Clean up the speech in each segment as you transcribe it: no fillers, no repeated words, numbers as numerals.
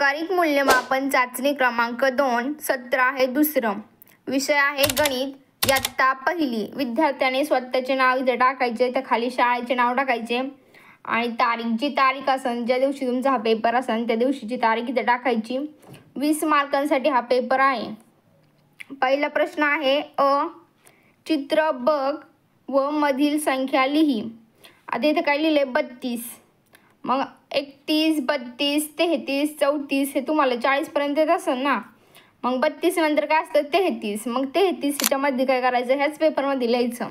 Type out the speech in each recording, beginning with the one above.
आकारिक मूल्यमापन चाचणी क्रमांक 2 सत्र आहे दुसरं. विषय आहे गणित इयत्ता पहिली. विद्यार्थ्याने स्वतःचे नाव इथे टाकायचे, त्या खाली शाळेचे नाव टाकायचे आणि जी तारीख असेल, ज्या दिवशी तुमचा हा पेपर असेल त्या दिवशीची तारीख इथे टाकायची. 20 मार्कांसाठी हा पेपर आहे. पहिला प्रश्न आहे चित्र बघ व मधील संख्या लिही. आता इथे काय लिहिले 32, मग 31, 32, 33, 34 हे तुम्हाला 40 पर्यंत येत असेल ना. मग 32 नंतर काय असतं 33, मग 33 ह्याच्यामध्ये काय करायचं, ह्याच पेपरमध्ये लिहायचं.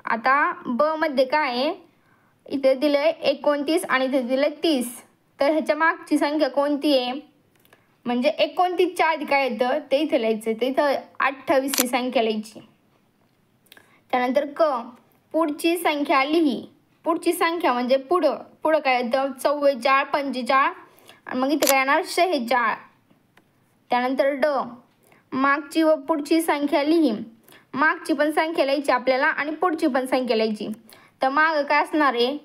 आता ब मध्ये काय आहे, इथे दिलंय 29 आणि इथे दिलंय 30, तर ह्याच्या मागची संख्या कोणती आहे, म्हणजे 29च्या आधी काय येतं ते इथे लिहायचं. तर इथं 28 ही संख्या लिहायची. त्यानंतर पुढची संख्या लिही. पुढची संख्या म्हणजे पुढं काय येतं 44, 45 आणि मग इथे काय येणार 46. त्यानंतर मागची व पुढची संख्या लिही. मागची पण संख्या लिहायची आपल्याला आणि पुढची पण संख्या लिहायची. तर मागं काय असणार आहे,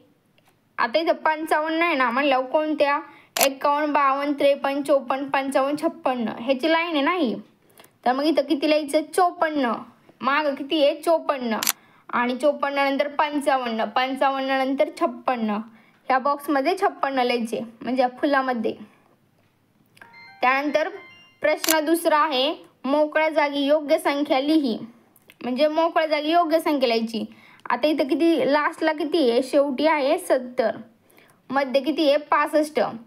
आता इथं 55 आहे ना, म्हणल्यावर कोणत्या 51, 52, 53, 54, 55, 56 ह्याची लाईन आहे नाही. तर मग इथं किती लिहायचं 54. मागं किती आहे 54 आणि 54 नंतर 55, 55 नंतर 56. ह्या बॉक्समध्ये 56 लिहायचे म्हणजे या फुलामध्ये. त्यानंतर प्रश्न दुसरा आहे मोकळ्या जागी योग्य संख्या लिही. म्हणजे मोकळ्या जागी योग्य संख्या लिहायची. आता इथं किती लास्टला किती आहे, शेवटी आहे 70, मध्ये किती आहे 65.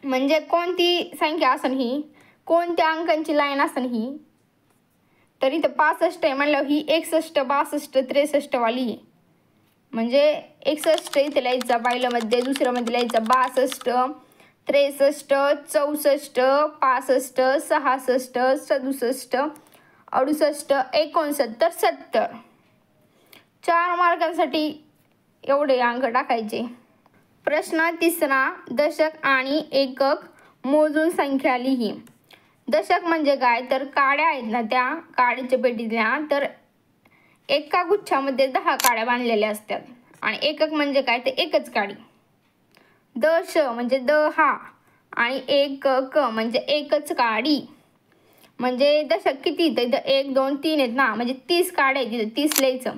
म्हणजे कोणती संख्या असेल ही, कोणत्या अंकांची लाईन असेल ही, तर इथं 65 आहे म्हणल्यावर ही 61, 62, 63 वाली आहे. म्हणजे 61 इथे लिहायचा पहिल्यामध्ये, दुसऱ्यामध्ये लिहायचा 62, 63, 64, 65, 66, 67, 68, 69, 70. 4 मार्कांसाठी एवढे अंक टाकायचे. प्रश्न तिसरा दशक आणि एकक मोजून संख्या लिही. दशक म्हणजे काय, तर काड्या आहेत ना, त्या काडीच्या पेटीतल्या, तर एका गुच्छामध्ये 10 काड्या बांधलेल्या असतात. आणि एकक म्हणजे काय, ते एकच काडी. दश म्हणजे 10 आणि एकक म्हणजे एकच काडी. म्हणजे दशक किती, तर इथं 1, 2, 3 आहेत ना, म्हणजे 30 काड्या आहेत, तिथं 30 लिहायचं.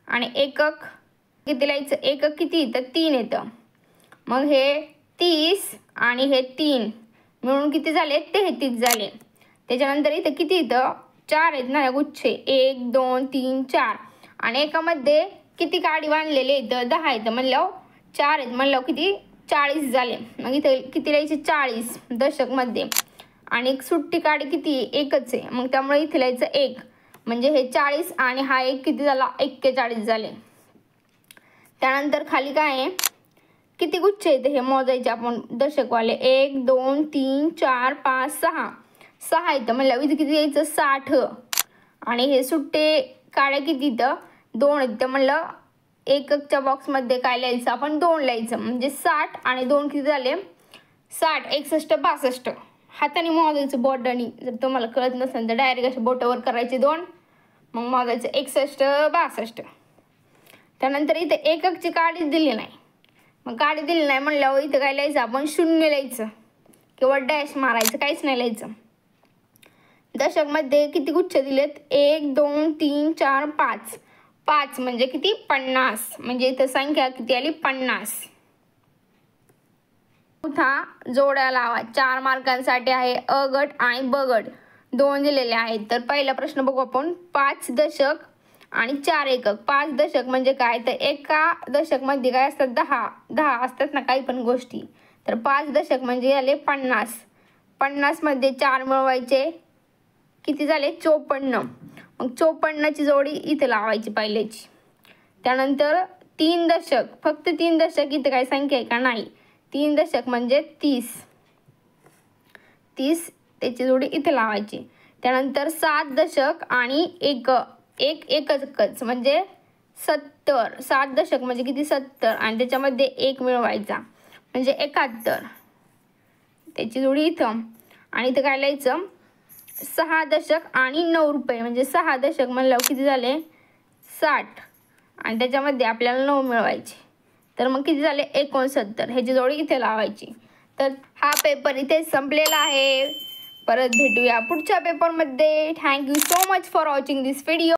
आणि एकक किती लिहायचं, एकक किती, तर 3 येतं. मग हे 30 आणि हे 3 मिळून किती झाले 33 झाले. त्याच्यानंतर इथं किती येतं 4 आहेत ना गुच्छे, 1, 2, 3, 4 आणि एकामध्ये किती काडी बांधलेले आहेत 10 आहेत, म्हणल्यावर 4 आहेत म्हणल्यावर किती 40 झाले. मग इथं किती लिहायचे 40 दशकमध्ये. आणि एक सुट्टी काडी किती एकच आहे, मग त्यामुळे इथे लिहायचं 1, म्हणजे हे 40 आणि हा 1 किती झाला 41 झाले. त्यानंतर खाली काय आहे, किती गुच्छ आहेत हे मोजायचे आपण दशकवाले, 1, 2, 3, 4, 5, 6 आहेत म्हणलं इथे किती यायचं 60. आणि हे सुट्टे काड्या किती इथं 2 आहेत, तर म्हणलं एककच्या बॉक्समध्ये काय लिहायचं आपण 2 लिहायचं. म्हणजे 60 आणि 2 किती झाले 60, 61, 62. हाताने मोजायचं बोटाने, जर तुम्हाला कळत नसेल तर डायरेक्ट असे बोटावर करायचे 2, मग मोजायचं 61, 62. त्यानंतर इथे एककची काडी दिली नाही, मग काडी दिली नाही म्हणल्यावर इथं काय लिहायचं आपण 0 लिहायचं किंवा डॅश मारायचं, काहीच नाही लिहायचं. दशकमध्ये किती गुच्छ दिलेत 1, 2, 3, 4, 5. 5 म्हणजे किती 50, म्हणजे इथं संख्या किती आली 50. चौथा जोड्या लावा. 4 मार्कांसाठी आहे अ गट आणि ब गट 2 दिलेले आहेत. तर पहिला प्रश्न बघू आपण, 5 दशक आणि 4 एकक. 5 दशक म्हणजे काय, तर एका दशकमध्ये काय असतात 10 असतात ना काही पण गोष्टी. तर 5 दशक म्हणजे झाले 50. 50 मध्ये 4 मिळवायचे किती झाले 54. मग 54ची जोडी इथे लावायची पहिल्याची. त्यानंतर 3 दशक, फक्त 3 दशक इथे काय संख्या आहे का नाही. 3 दशक म्हणजे 30 त्याची जोडी इथे लावायची. त्यानंतर 7 दशक आणि एकच म्हणजे 70. 7 दशक म्हणजे किती 70 आणि त्याच्यामध्ये 1 मिळवायचा म्हणजे 71, त्याची जोडी इथं. आणि इथं काय लिहायचं 6 दशक आणि 9 रुपये, म्हणजे 6 दशक म्हणल्यावर किती झाले 60 आणि त्याच्यामध्ये आपल्याला 9 मिळवायचे, तर मग किती झाले 69, ह्याची जोडी इथे लावायची. तर हा पेपर इथे संपलेला आहे. परत भेटूया पुढच्या पेपरमध्ये. Thank you so much for watching this video.